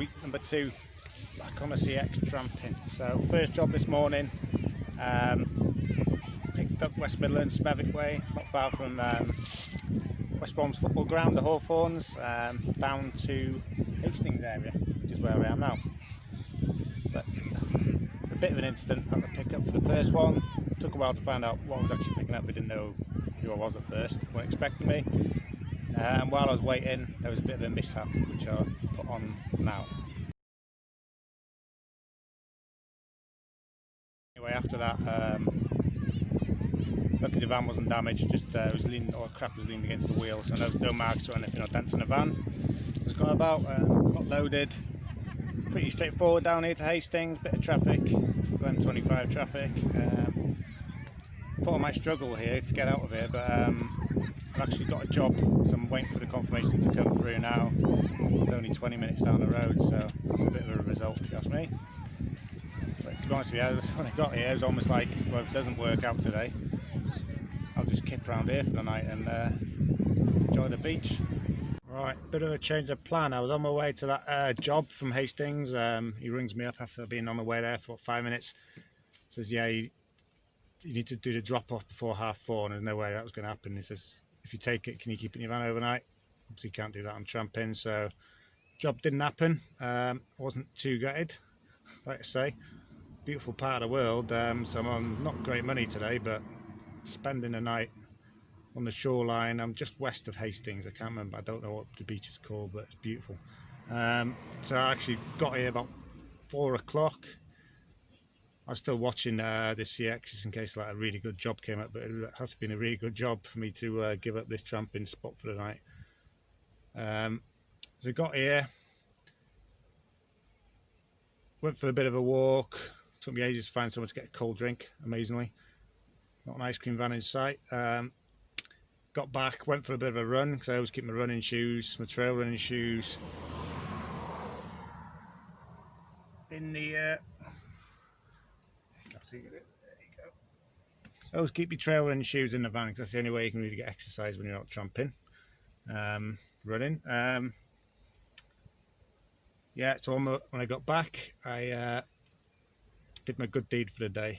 week number 2 back on the CX tramping. So first job this morning, picked up West Midlands, Smethwick way, not far from West Brom's football ground, the Hawthorns, down to Hastings area, which is where I am now. But a bit of an incident at the pickup for the first one. Took a while to find out what I was actually picking up. We didn't know who I was at first, weren't expecting me. And while I was waiting, there was a bit of a mishap, which I'll put on now. Anyway, after that, luckily the van wasn't damaged, just it was leaning, or crap was leaning against the wheels, so no marks or anything or dents on the van. It was gone about, got loaded. Pretty straightforward down here to Hastings, bit of traffic, typical M25 traffic. Thought I might struggle here to get out of here, but I've actually got a job, so I'm waiting for the confirmation to come through now. It's only 20 minutes down the road, so it's a bit of a result if you ask me. But to be honest with you, when I got here, it was almost like, well, if it doesn't work out today, I'll just kip around here for the night and enjoy the beach. Right, bit of a change of plan. I was on my way to that job from Hastings. He rings me up after being on my way there for 5 minutes. Says, yeah, you need to do the drop-off before 4:30, and there's no way that was going to happen. He says, if you take it, can you keep it in your van overnight? Obviously can't do that, I'm tramping, so job didn't happen. Wasn't too gutted, like I say. Beautiful part of the world, so I'm on not great money today, but spending a night on the shoreline. I'm just west of Hastings, I can't remember, I don't know what the beach is called, but it's beautiful. So I actually got here about 4 o'clock. I was still watching the CX just in case like a really good job came up, but it would have to be a really good job for me to give up this tramping spot for the night. So I got here, went for a bit of a walk. Took me ages to find somewhere to get a cold drink, amazingly. Not an ice cream van in sight. Got back, went for a bit of a run, because I always keep my running shoes, my trail running shoes in the there you go. I always keep your trail running shoes in the van, because that's the only way you can really get exercise when you're out tramping, running. Yeah, so when I got back, I did my good deed for the day,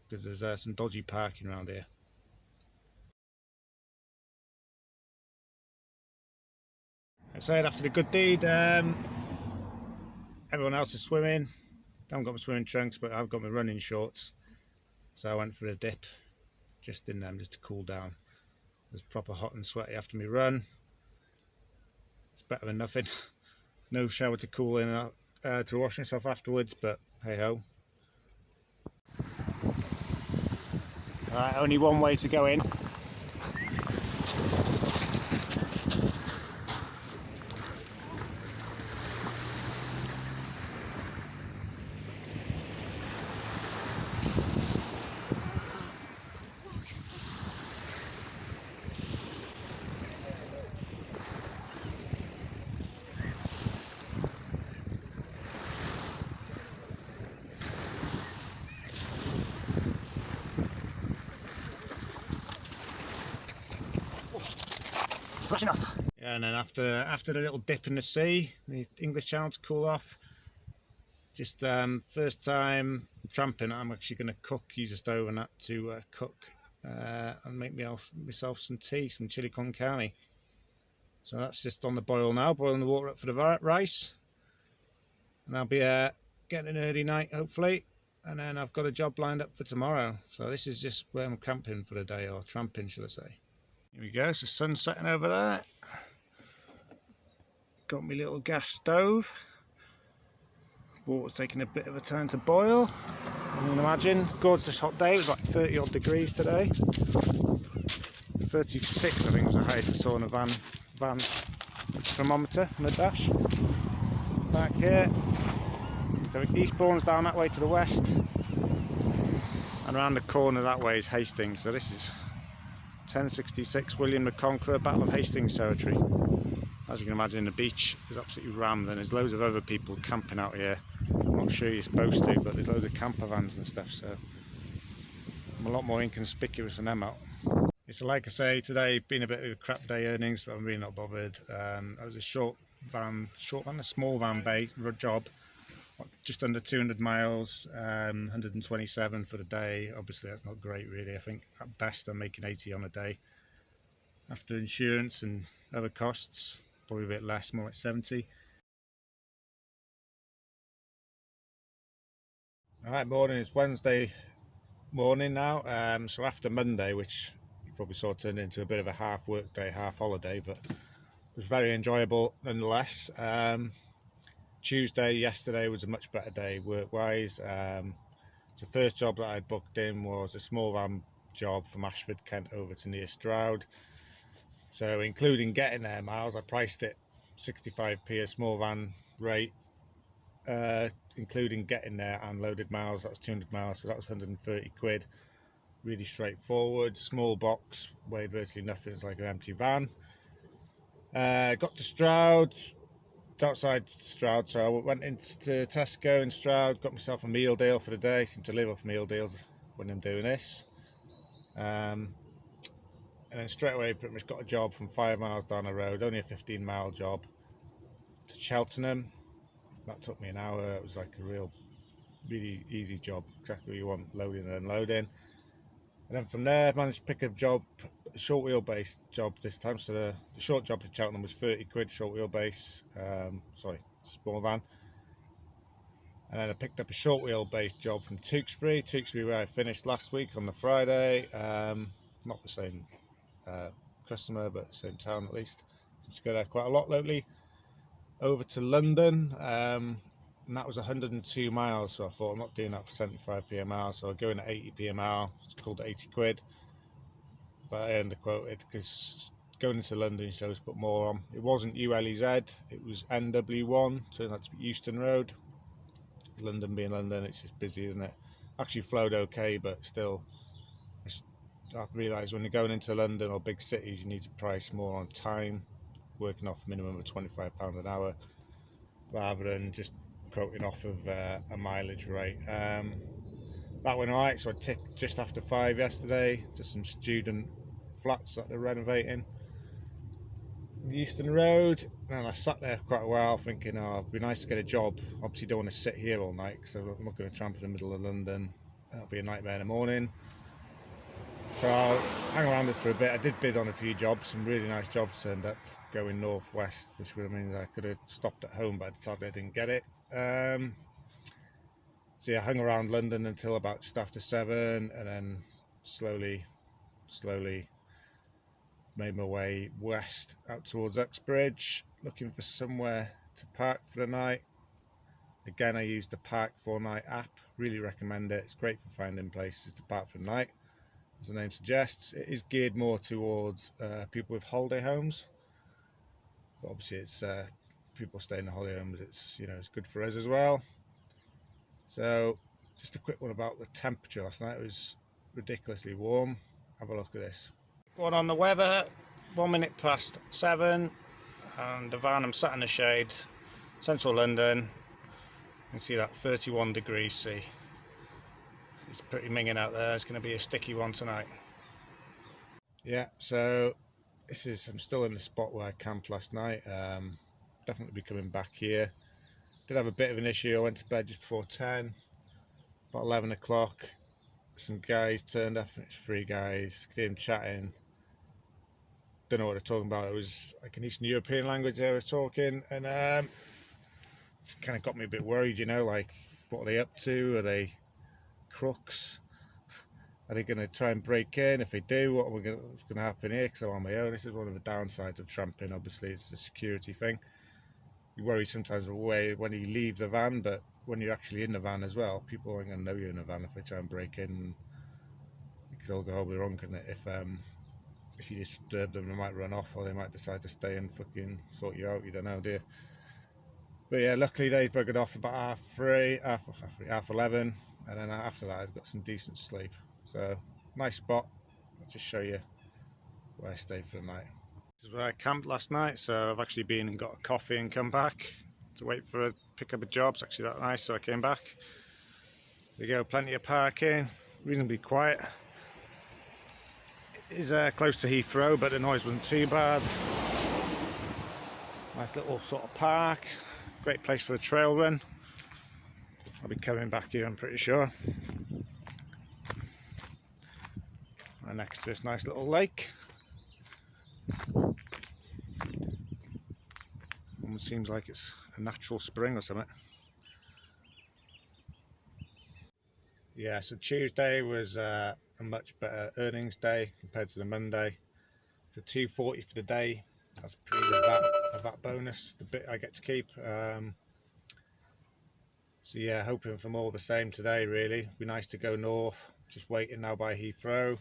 because there's some dodgy parking around here. I said after the good deed, everyone else is swimming. I haven't got my swimming trunks, but I've got my running shorts, so I went for a dip just in them, just to cool down. It was proper hot and sweaty after my run. It's better than nothing. No shower to cool in, to wash myself afterwards, but hey ho. Alright, only one way to go in. Flashing off. Yeah, and then after the little dip in the sea, the English Channel to cool off. Just first time tramping, I'm actually going to use a stove and that to cook and make myself some tea, some chili con carne. So that's just on the boil now, boiling the water up for the rice. And I'll be getting an early night hopefully, and then I've got a job lined up for tomorrow. So this is just where I'm camping for the day, or tramping should I say. Here we go, so sun's setting over there. Got my little gas stove. Water's taking a bit of a time to boil. You can imagine, gorgeous hot day. It was like 30 odd degrees today. 36 I think was the highest I saw in a van thermometer on the dash. Back here. So Eastbourne's down that way to the west. And around the corner that way is Hastings. So this is 1066 William the Conqueror, Battle of Hastings territory. As you can imagine, the beach is absolutely rammed, and there's loads of other people camping out here. I'm not sure you're supposed to, but there's loads of camper vans and stuff, so I'm a lot more inconspicuous than them out. It's like I say, today been a bit of a crap day earnings, but I'm really not bothered. That was a short van, short van, a small van bay job, just under 200 miles, 127 for the day. Obviously that's not great really. I think at best I'm making 80 on a day after insurance and other costs, probably a bit less, more like 70. Alright, morning, it's Wednesday morning now, so after Monday, which you probably saw turned into a bit of a half work day, half holiday, but it was very enjoyable nonetheless. Tuesday, yesterday, was a much better day work-wise. The first job that I booked in was a small van job from Ashford, Kent over to near Stroud. So including getting there miles, I priced it 65p a small van rate, including getting there and loaded miles. That was 200 miles, so that was 130 quid. Really straightforward, small box, weighed virtually nothing, it's like an empty van. Got to Stroud, outside Stroud, so I went into Tesco in Stroud, got myself a meal deal for the day. Seem to live off meal deals when I'm doing this. And then straight away pretty much got a job from 5 miles down the road, only a 15-mile job, to Cheltenham. That took me an hour. It was like a really easy job, exactly what you want, loading and unloading. And then from there I managed to pick a job, a short wheelbase job this time. So the short job to Cheltenham was 30 quid short wheelbase, small van. And then I picked up a short wheelbase job from Tewkesbury where I finished last week on the Friday. Not the same customer, but same town at least. Just go there quite a lot lately. Over to London, and that was 102 miles. So I thought I'm not doing that for 75p a mile, so I go in at 80p a mile. It's called 80 quid, but I underquoted because going into London you supposed to put more on. It wasn't ULEZ, it was NW1, turned out to be Euston Road. London being London, it's just busy, isn't it? Actually flowed okay, but still, I've realised when you're going into London or big cities, you need to price more on time, working off a minimum of £25 an hour, rather than just quoting off of a mileage rate. That went alright, so I tipped just after 5 yesterday to some student flats that they're renovating. Euston Road, and I sat there for quite a while thinking, oh, it'd be nice to get a job. Obviously don't want to sit here all night because I'm not going to tramp in the middle of London. That'll be a nightmare in the morning. So I'll hang around it for a bit. I did bid on a few jobs, some really nice jobs turned up going northwest, which would mean I could have stopped at home, but I decided I didn't get it. So yeah, I hung around London until about just after 7, and then slowly made my way west out towards Uxbridge, looking for somewhere to park for the night. Again, I used the Park4Night app, really recommend it. It's great for finding places to park for the night. As the name suggests, it is geared more towards people with holiday homes, but obviously it's people staying in the holiday homes, it's it's good for us as well. So just a quick one about the temperature last night. It was ridiculously warm. Have a look at this. Going on the weather, 1 minute past 7, and the van, I'm sat in the shade, central London. You can see that 31 degrees C. It's pretty minging out there. It's going to be a sticky one tonight. Yeah, so I'm still in the spot where I camped last night. Definitely be coming back here. Did have a bit of an issue. I went to bed just before 10, about 11 o'clock. Some guys turned up, it's 3 guys, could hear them chatting. Don't know what they're talking about. It was like an Eastern European language they were talking, and it's kind of got me a bit worried, like what are they up to? Are they crooks? Are they going to try and break in? If they do, what's going to happen here? Because I'm on my own. This is one of the downsides of tramping. Obviously, it's a security thing. You worry sometimes when you leave the van, but when you're actually in the van as well, people aren't going to know you're in the van if they try and break in. It could all go horribly wrong, couldn't it? If you disturb them, they might run off, or they might decide to stay and fucking sort you out. You don't know, do you? But yeah, luckily they buggered off about half 11, and then after that I've got some decent sleep. So nice spot. I'll just show you where I stayed for the night. This is where I camped last night. So I've actually been and got a coffee and come back to wait for pick up a job. It's actually that nice, so I came back. There you go, plenty of parking, reasonably quiet. It is close to Heathrow, but the noise wasn't too bad. Nice little sort of park, great place for a trail run. I'll be coming back here, I'm pretty sure. And next to this nice little lake. Almost seems like it's a natural spring or something. Yeah, so Tuesday was a much better earnings day compared to the Monday. So 240 for the day. That's pretty of that bonus, the bit I get to keep. So yeah, hoping for more of the same today really. Be nice to go north. Just waiting now by Heathrow.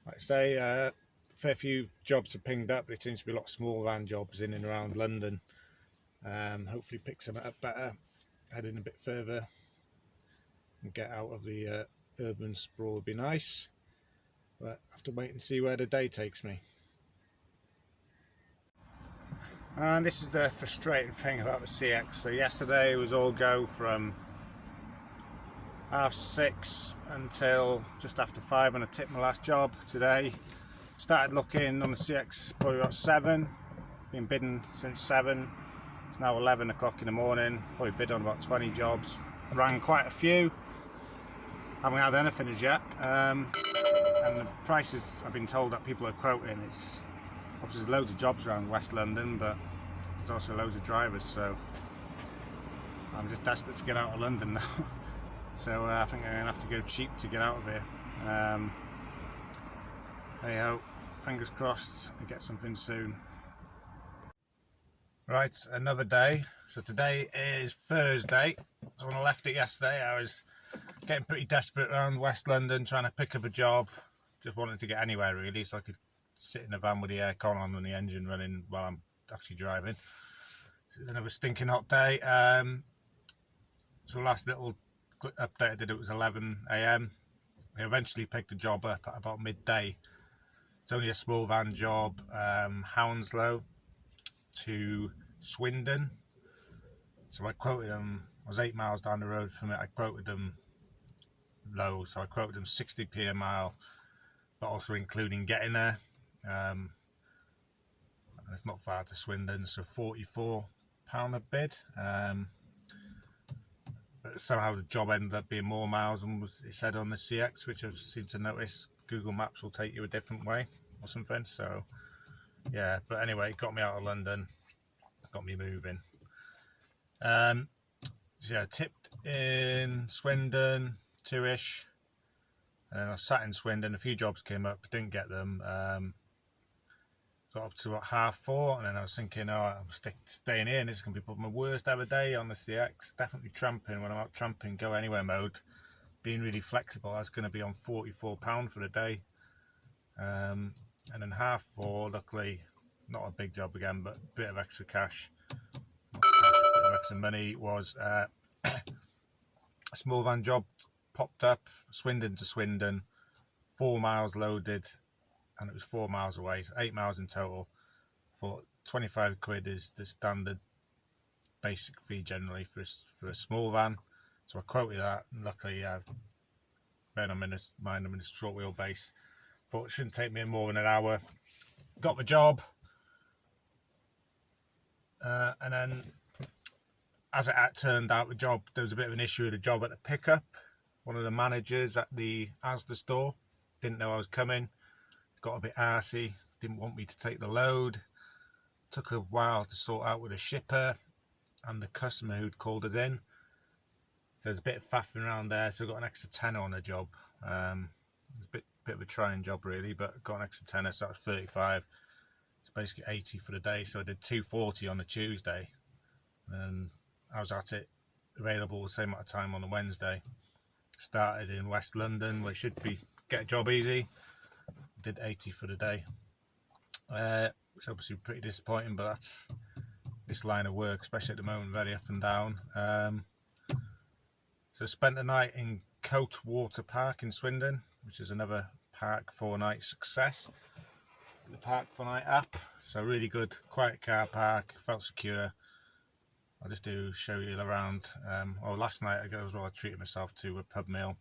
Like I say, a fair few jobs are pinged up, but it seems to be a lot of small van jobs in and around London. Hopefully pick some up better, heading a bit further and get out of the urban sprawl would be nice. But I have to wait and see where the day takes me. And this is the frustrating thing about the CX. So yesterday was all go from 6:30 until just after 5 when I tipped my last job. Today started looking on the CX probably about 7, been bidding since 7. It's now 11 o'clock in the morning, probably bid on about 20 jobs, rang quite a few, haven't had anything as yet. And the prices I've been told that people are quoting, it's obviously there's loads of jobs around West London, but there's also loads of drivers, so I'm just desperate to get out of London now. So I think I'm going to have to go cheap to get out of here. Hey ho, fingers crossed I get something soon. Right, another day. So today is Thursday. So when I left it yesterday, I was getting pretty desperate around West London, trying to pick up a job. Just wanted to get anywhere really, so I could sit in the van with the aircon on and the engine running while I'm actually driving. So it's another stinking hot day. So the last little update I did, it was 11 AM. I eventually picked the job up at about midday. It's only a small van job, Hounslow to Swindon. So I quoted them, I was 8 miles down the road from it, I quoted them low, so I quoted them 60p a mile, but also including getting there. And it's not far to Swindon, so £44 a bid. But somehow the job ended up being more miles than it said on the CX, which I've seemed to notice Google Maps will take you a different way or something. So yeah, but anyway, it got me out of London, got me moving. So yeah, I tipped in Swindon 2ish, and I sat in Swindon. A few jobs came up, didn't get them. Got up to about 4:30, and then I was thinking, oh, I'm staying here, and this is going to be probably my worst ever day on the CX. Definitely tramping. When I'm out tramping, go anywhere mode, being really flexible, I was going to be on £44 for the day. And then 4:30, luckily, not a big job again, but a bit of extra cash. Not cash, a bit of extra money was a small van job popped up, Swindon to Swindon, 4 miles loaded, and it was 4 miles away, so 8 miles in total. For 25 quid is the standard basic fee generally for a small van. So I quoted that, and luckily, bearing in mind I'm in a short wheelbase, thought it shouldn't take me more than an hour. Got the job, and then as it turned out, there was a bit of an issue with the job at the pickup. One of the managers at the Asda store didn't know I was coming, got a bit arsey, didn't want me to take the load. Took a while to sort out with the shipper and the customer who'd called us in. So there's a bit of faffing around there, so I got an extra tenner on the job. It was a bit of a trying job really, but got an extra tenner, so that was 35. It's basically 80 for the day, so I did 240 on the Tuesday. And I was at it available the same amount of time on the Wednesday. Started in West London, where should be get a job easy. Did 80 for the day. Which is obviously pretty disappointing, but that's this line of work, especially at the moment, very up and down. So I spent the night in Cotswold Park in Swindon, which is another Park 4-night success. The Park 4-night app, so really good, quiet car park, felt secure. I'll just show you around. Last night I treated myself to a pub meal.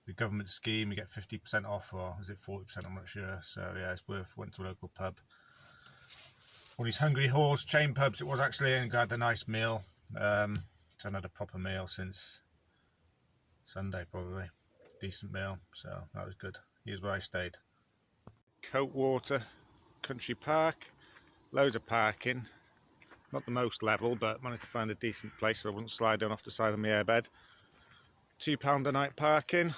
The government scheme, you get 50% off, or is it 40%? I'm not sure. So yeah, it's went to a local pub. One of these Hungry Horse chain pubs it was actually, and got a nice meal. So I haven't had a proper meal since Sunday probably. Decent meal, so that was good. Here's where I stayed. Coatwater Country Park, loads of parking. Not the most level, but managed to find a decent place so I wouldn't slide down off the side of my airbed. £2 a night parking.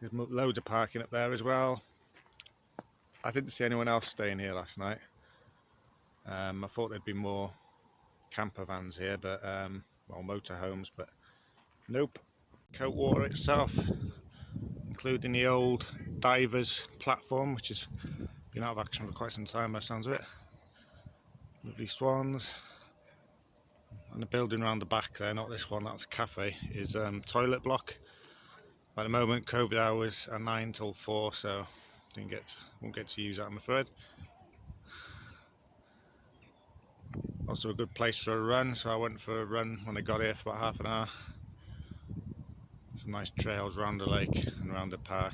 There's loads of parking up there as well. I didn't see anyone else staying here last night. I thought there'd be more camper vans here, but well, motorhomes, but nope. Coatwater itself, including the old divers platform, which has been out of action for quite some time by the sounds of it. Lovely swans. And the building around the back there, not this one, that's a cafe, is toilet block. At the moment, COVID hours are 9 till 4, so won't get to use that, I'm afraid. Also a good place for a run, so I went for a run when I got here for about half an hour. Some nice trails around the lake and around the park.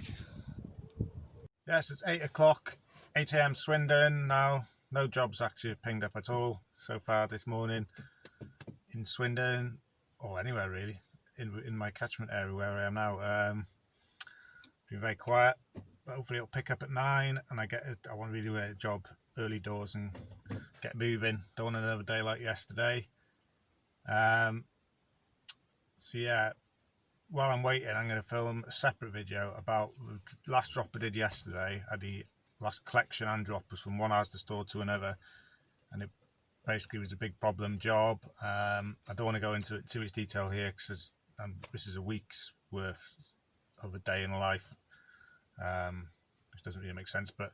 Yes, it's 8 o'clock, 8 AM Swindon now. No jobs actually pinged up at all so far this morning in Swindon, or anywhere really, in my catchment area where I am now. Been very quiet, but hopefully it'll pick up at 9 and I want to really do a job early doors and get moving. Don't want another day like yesterday. So yeah, while I'm waiting, I'm going to film a separate video about the last drop I did yesterday. The last collection and drop was from one Asda store to another, and it basically was a big problem job. I don't want to go into it too much detail here because this is a week's worth of a day in life, which doesn't really make sense, but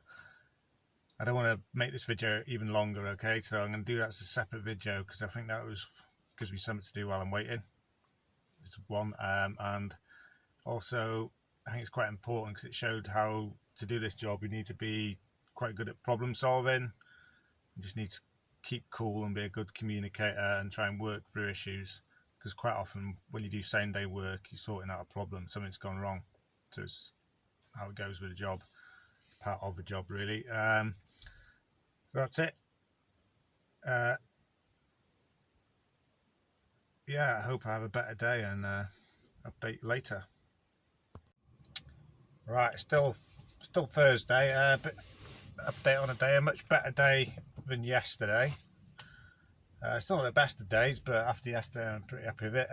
I don't want to make this video even longer, okay? So I'm going to do that as a separate video because I think that gives me something to do while I'm waiting. It's one, and also I think it's quite important because it showed how to do this job. You need to be quite good at problem solving. You just need to keep cool and be a good communicator and try and work through issues, because quite often when you do same day work, you're sorting out a problem, something's gone wrong. So it's how it goes with a job, part of a job really. That's it. Yeah, I hope I have a better day and update later. Right, still Thursday. Update on a day, a much better day than yesterday. Still not the best of days, but after yesterday I'm pretty happy with it.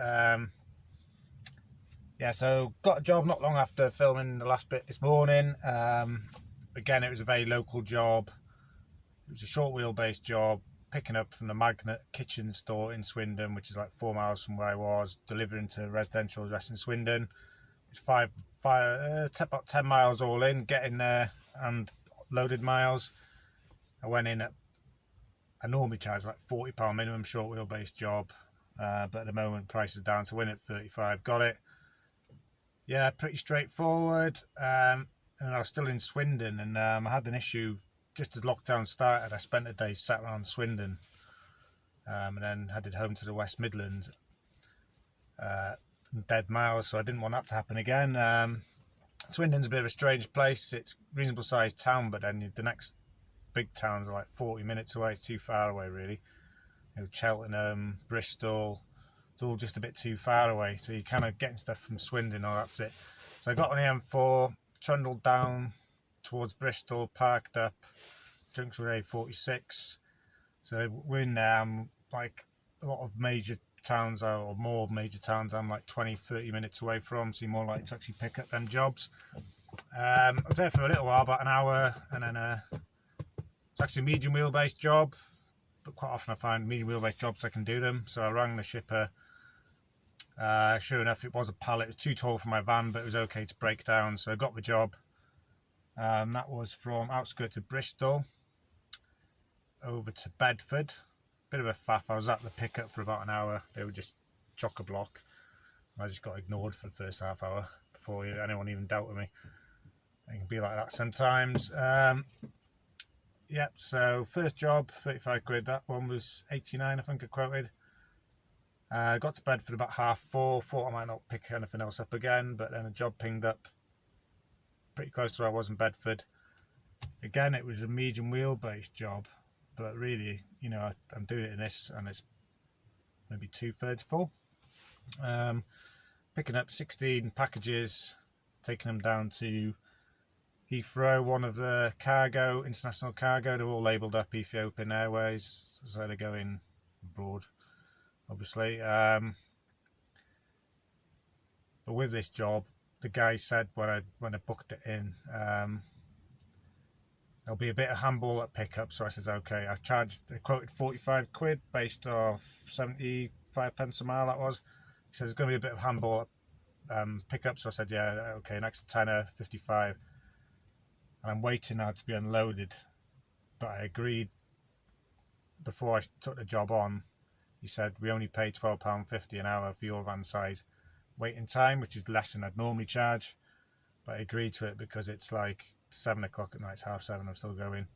Yeah, so got a job not long after filming the last bit this morning. Again, it was a very local job. It was a short wheelbase job, picking up from the Magnet kitchen store in Swindon, which is like 4 miles from where I was, delivering to a residential address in Swindon. It's about 10 miles all in, getting there and loaded miles. I went in at, I normally charge like £40 minimum short wheelbase job, but at the moment price is down, so went at 35, got it. Yeah, pretty straightforward. And I was still in Swindon, and I had an issue just as lockdown started. I spent a day sat around Swindon, and then headed home to the West Midlands. Dead miles, so I didn't want that to happen again. Swindon's a bit of a strange place. It's a reasonable sized town, but then the next big towns are like 40 minutes away. It's too far away really. You know, Cheltenham, Bristol, it's all just a bit too far away, so you're kind of getting stuff from Swindon, or that's it. So I got on the M4, trundled down towards Bristol, parked up, junction with A46. So we're in there. Like a lot of major towns, or more major towns, I'm like 20-30 minutes away from, so you're more likely to actually pick up them jobs. I was there for a little while, about an hour, and then it's actually a medium wheelbase job, but quite often I find medium wheelbase jobs I can do them. So I rang the shipper. Sure enough, it was a pallet. It was too tall for my van, but it was okay to break down, so I got the job. That was from outskirts of Bristol over to Bedford. Bit of a faff. I was at the pickup for about an hour. They were just chock-a-block. I just got ignored for the first half hour before anyone even dealt with me. It can be like that sometimes. Yep, so first job, 35 quid. That one was 89, I think I quoted. Got to Bedford about 4:30. Thought I might not pick anything else up again, but then a job pinged up pretty close to where I was in Bedford. Again, it was a medium wheelbase job, but really, you know, I'm doing it in this, and it's maybe 2/3 full. Picking up 16 packages, taking them down to Heathrow, one of the cargo, international cargo. They're all labelled up Ethiopian Airways, so they're going abroad, obviously. But with this job, the guy said when I booked it in, there'll be a bit of handball at pickup. So I said, okay. I quoted 45 quid based off 75 pence a mile. That was. He said there's going to be a bit of handball at pickup. So I said, yeah, okay, an extra tenner, 55. And I'm waiting now to be unloaded, but I agreed before I took the job on. He said we only pay £12.50 an hour for your van size waiting time, which is less than I'd normally charge, but I agreed to it because it's like 7 o'clock at night, it's 7:30, I'm still going.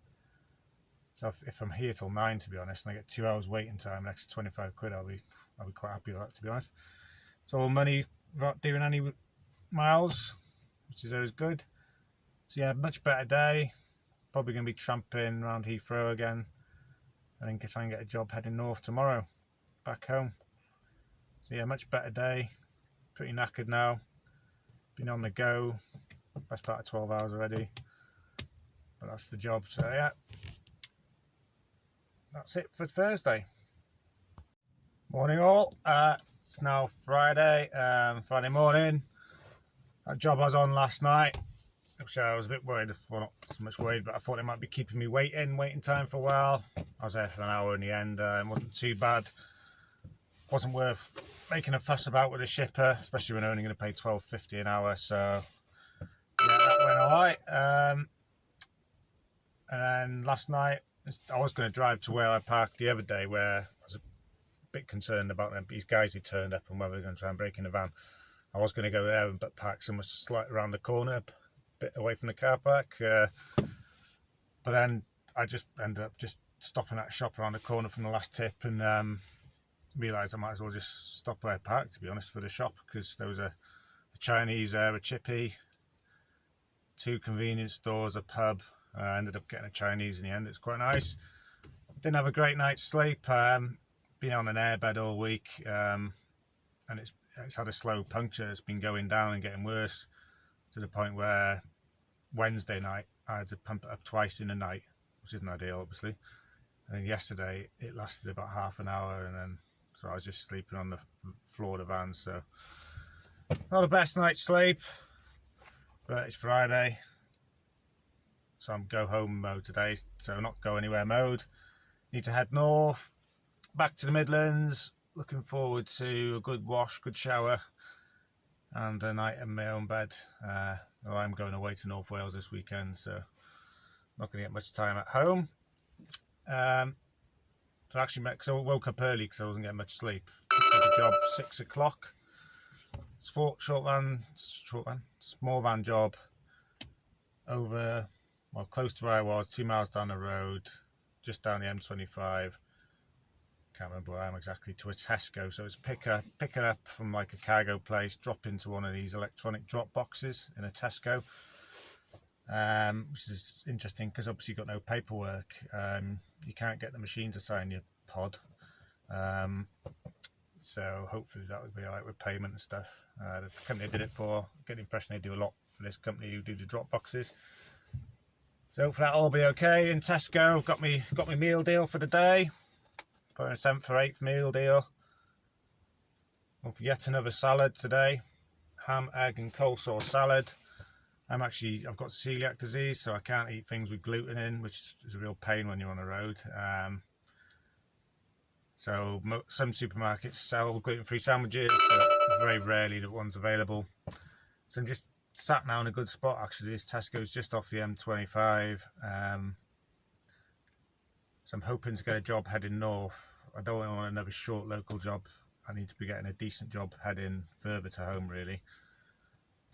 So if I'm here till 9, to be honest, and I get 2 hours waiting time, an extra 25 quid, I'll be quite happy with that, to be honest. It's all money without doing any miles, which is always good. So yeah, much better day. Probably going to be tramping around Heathrow again, and then try and get a job heading north tomorrow, back home. So yeah, much better day. Pretty knackered now. Been on the go, best part of 12 hours already. But that's the job. So yeah, that's it for Thursday. Morning all. It's now Friday. Friday morning. That job I was on last night, which I was a bit worried, well, not so much worried, but I thought it might be keeping me waiting time for a while. I was there for an hour in the end. It wasn't too bad. Wasn't worth making a fuss about with a shipper, especially when I'm only going to pay £12.50 an hour. So yeah, that went alright. And then last night, I was going to drive to where I parked the other day, where I was a bit concerned about them, these guys who turned up and whether they're going to try and break in the van. I was going to go there but park somewhere slightly around the corner, a bit away from the car park. But then I just ended up just stopping at a shop around the corner from the last tip, and realised I might as well just stop where I parked, to be honest, for the shop, because there was a Chinese there, a chippy, 2 convenience stores, a pub. I ended up getting a Chinese in the end. It's quite nice. Didn't have a great night's sleep. Been on an airbed all week, and it's had a slow puncture. It's been going down and getting worse, to the point where Wednesday night I had to pump it up twice in the night, which isn't ideal, obviously. And then yesterday it lasted about half an hour, and then so I was just sleeping on the floor of the van. So not the best night's sleep, but it's Friday, so I'm go home mode today. So not go anywhere mode. Need to head north, back to the Midlands. Looking forward to a good wash, good shower, and a night in my own bed. I'm going away to North Wales this weekend, so not going to get much time at home. So actually, because I woke up early because I wasn't getting much sleep. Did the job 6 o'clock. Small van job over, well, close to where I was, 2 miles down the road, just down the M25. Can't remember where I am exactly, to a Tesco. So it's picking up from like a cargo place, drop into one of these electronic drop boxes in a Tesco. Which is interesting because obviously you've got no paperwork. You can't get the machine to sign your pod. So hopefully that would be alright with payment and stuff. The company I did it for, I get the impression they do a lot for this company who do the drop boxes. So hopefully that'll all be okay. In Tesco, got me meal deal for the day. Probably a 7th or 8th meal deal. And for yet another salad today. Ham, egg and coleslaw salad. I've got celiac disease, so I can't eat things with gluten in, which is a real pain when you're on the road. So some supermarkets sell gluten-free sandwiches, but very rarely the ones available. So I'm just sat now in a good spot, actually. This Tesco's just off the M25. So I'm hoping to get a job heading north. I don't want another short local job. I need to be getting a decent job heading further to home, really.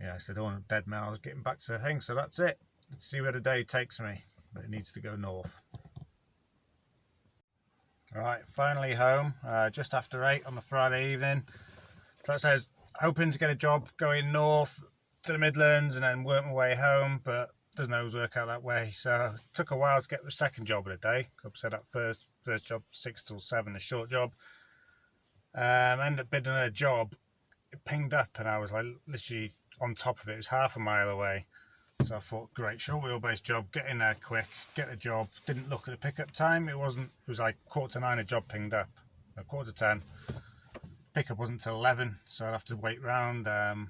Yeah, so I don't want dead miles getting back to the thing. So that's it. Let's see where the day takes me. But it needs to go north. Right, finally home. Just after 8 on the Friday evening. So it says, hoping to get a job going north to the Midlands and then work my way home. But doesn't always work out that way. So it took a while to get the second job of the day. Obviously that first job, 6 till 7, a short job. Ended up bidding a job. It pinged up and I was like literally on top of it. It was half a mile away. So I thought, great, short wheelbase job, get in there quick, get the job. Didn't look at the pickup time. It was like 8:45 a job pinged up, 9:45. Pickup wasn't till 11, so I'd have to wait round. The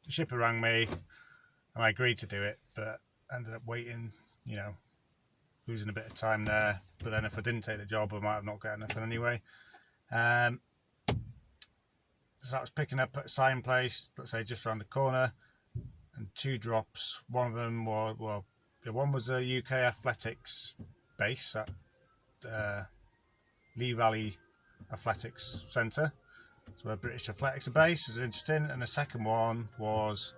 shipper rang me and I agreed to do it, but ended up waiting, losing a bit of time there. But then if I didn't take the job, I might have not got anything anyway. So I was picking up at a sign place, let's say just around the corner, and 2 drops. One of them was, one was a UK athletics base at Lee Valley Athletics Centre, so where British athletics are based. It was interesting. And the second one was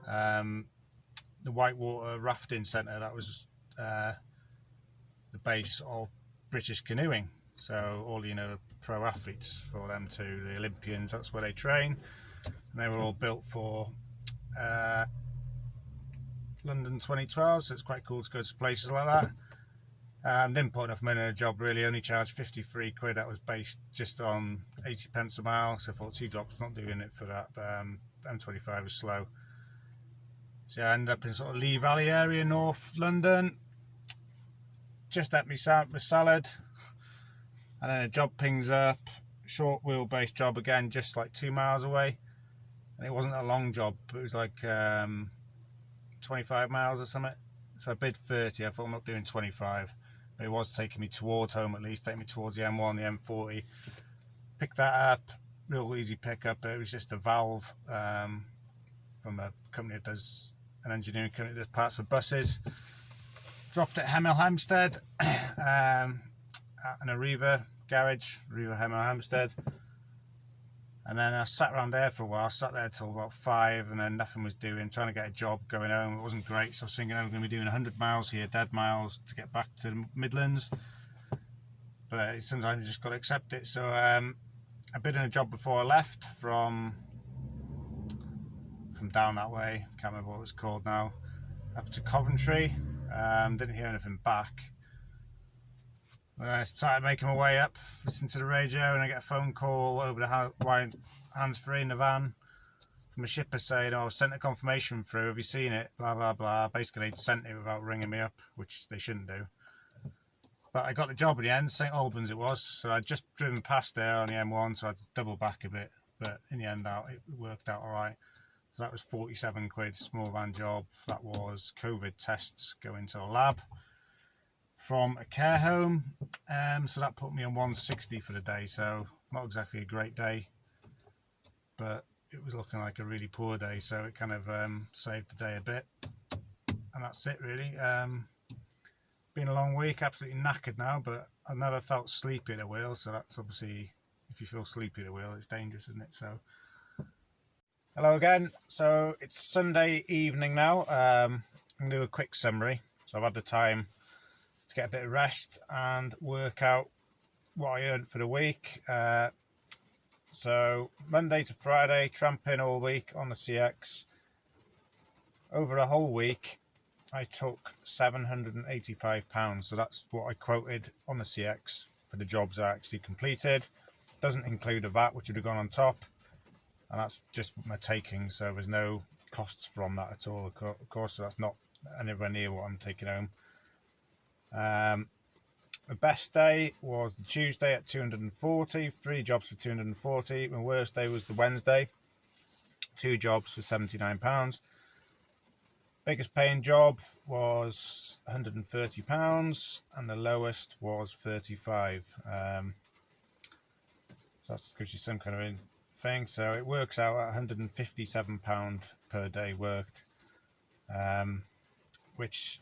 the Whitewater Rafting Centre. That was the base of British canoeing. So all the pro athletes, for them too, the Olympians, that's where they train. And they were all built for London 2012, so it's quite cool to go to places like that. Didn't put enough money in a job really, only charged 53 quid. That was based just on 80 pence a mile, so I thought 2 drops, not doing it for that. But M25 was slow. So I ended up in sort of Lee Valley area, North London. Just had my salad, and then a job pings up, short wheelbase job again, just like 2 miles away. And it wasn't a long job, but it was like 25 miles or something. So I bid 30. I thought, I'm not doing 25, but it was taking me towards home, at least taking me towards the M1, the M40. Picked that up, real easy pickup. It was just a valve from a company that does, an engineering company that does parts for buses. Dropped at Hemel Hempstead, at an Arriva garage, Arriva Hemel Hempstead. And then I sat around there for a while, sat there till about 5, and then nothing was doing, trying to get a job, going home. It wasn't great, so I was thinking I'm going to be doing 100 miles here, dead miles, to get back to the Midlands. But sometimes you just got to accept it. So I bid in a job before I left from down that way, can't remember what it was called now, up to Coventry. Didn't hear anything back. I started making my way up, listening to the radio, and I get a phone call over the hands-free in the van from a shipper saying, "Oh, I sent a confirmation through, have you seen it? Blah, blah, blah." Basically, they'd sent it without ringing me up, which they shouldn't do. But I got the job in the end, St Albans it was, so I'd just driven past there on the M1, so I had to double back a bit. But in the end, it worked out alright. So that was 47 quid, small van job. That was COVID tests going to a lab from a care home, so that put me on 160 for the day. So not exactly a great day, but it was looking like a really poor day, so it kind of saved the day a bit. And that's it really. Been a long week, absolutely knackered now, but I've never felt sleepy at the wheel, so that's obviously, if you feel sleepy at the wheel, it's dangerous, isn't it? So hello again. So it's Sunday evening now. I'm going to do a quick summary. So I've had the time to get a bit of rest and work out what I earned for the week. So Monday to Friday, tramping all week on the CX. Over a whole week, I took £785. So that's what I quoted on the CX for the jobs I actually completed. Doesn't include a VAT, which would have gone on top. And that's just my taking, so there's no costs from that at all, of course, so that's not anywhere near what I'm taking home. The best day was the Tuesday at 240, 3 jobs for 240. My worst day was the Wednesday, 2 jobs for £79. Biggest paying job was £130, and the lowest was 35. So that gives you some kind of thing. So it works out at £157 per day worked, which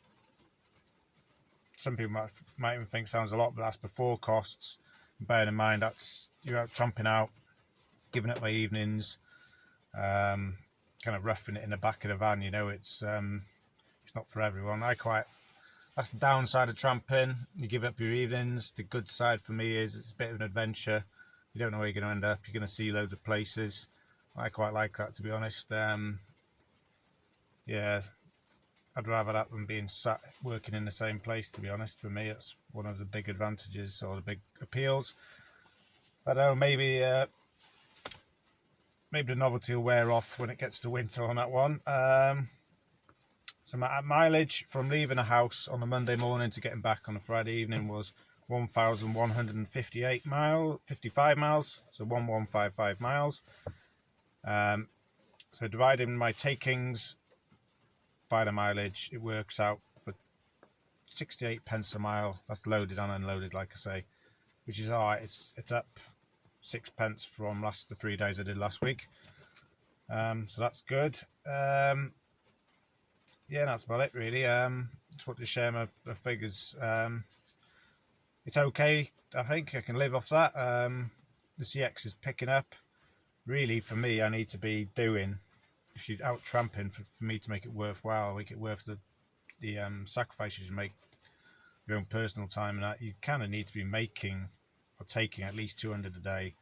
some people might even think sounds a lot, but that's before costs. Bearing in mind that's you're out tramping out, giving up my evenings, kind of roughing it in the back of the van. It's not for everyone. That's the downside of tramping. You give up your evenings. The good side for me is it's a bit of an adventure. You don't know where you're going to end up. You're going to see loads of places. I quite like that, to be honest. Yeah, I'd rather that than being sat working in the same place, to be honest. For me, it's one of the big advantages or the big appeals. I don't know, maybe the novelty will wear off when it gets to winter on that one. So my mileage from leaving a house on a Monday morning to getting back on a Friday evening was 1,155 miles, so 1155 miles. So dividing my takings by the mileage, it works out for 68 pence a mile. That's loaded and unloaded, like I say, which is alright. It's up 6 pence from the 3 days I did last week. So that's good. Yeah, that's about it really. Just want to share my figures. It's okay, I think I can live off that. The CX is picking up. Really, for me, I need to be doing, if you're out tramping, for me to make it worthwhile, make it worth the sacrifices you make, your own personal time, and that you kind of need to be making or taking at least 200 a day,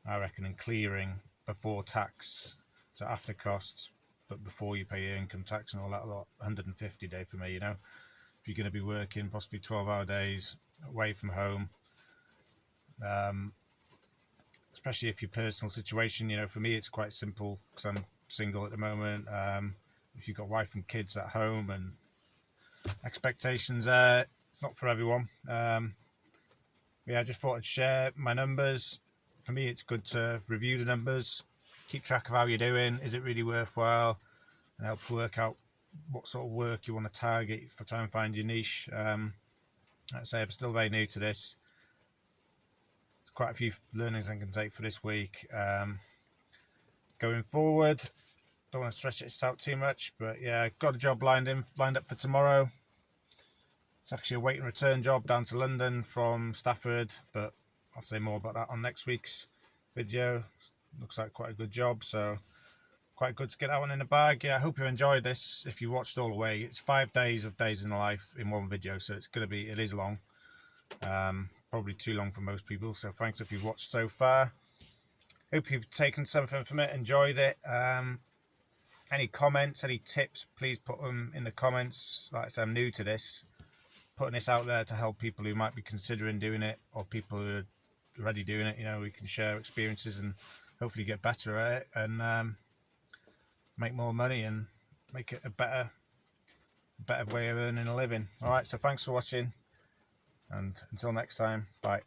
I reckon, and clearing before tax, so after costs, but before you pay your income tax and all that lot. 150 a day for me, you know, if you're going to be working possibly 12-hour days away from home, especially if your personal situation, you know, for me it's quite simple because I'm single at the moment. If you've got wife and kids at home and expectations, it's not for everyone. Yeah, I just thought I'd share my numbers. For me, it's good to review the numbers, keep track of how you're doing. Is it really worthwhile? And helps work out what sort of work you want to target for trying to find your niche. Like I say, I'm still very new to this. There's quite a few learnings I can take for this week. Going forward, don't want to stretch it out too much, but yeah, got a job lined up for tomorrow. It's actually a wait and return job down to London from Stafford, but I'll say more about that on next week's video. Looks like quite a good job, so quite good to get that one in the bag. Yeah, I hope you enjoyed this. If you watched all the way, it's 5 days of days in the life in one video, so it is long, probably too long for most people. So thanks if you've watched so far. Hope you've taken something from it, enjoyed it. Any comments, any tips, please put them in the comments. Like I said, I'm new to this, putting this out there to help people who might be considering doing it, or people who are already doing it. You know, we can share experiences and hopefully get better at it, and make more money and make it a better way of earning a living. All right, so thanks for watching, and until next time, bye.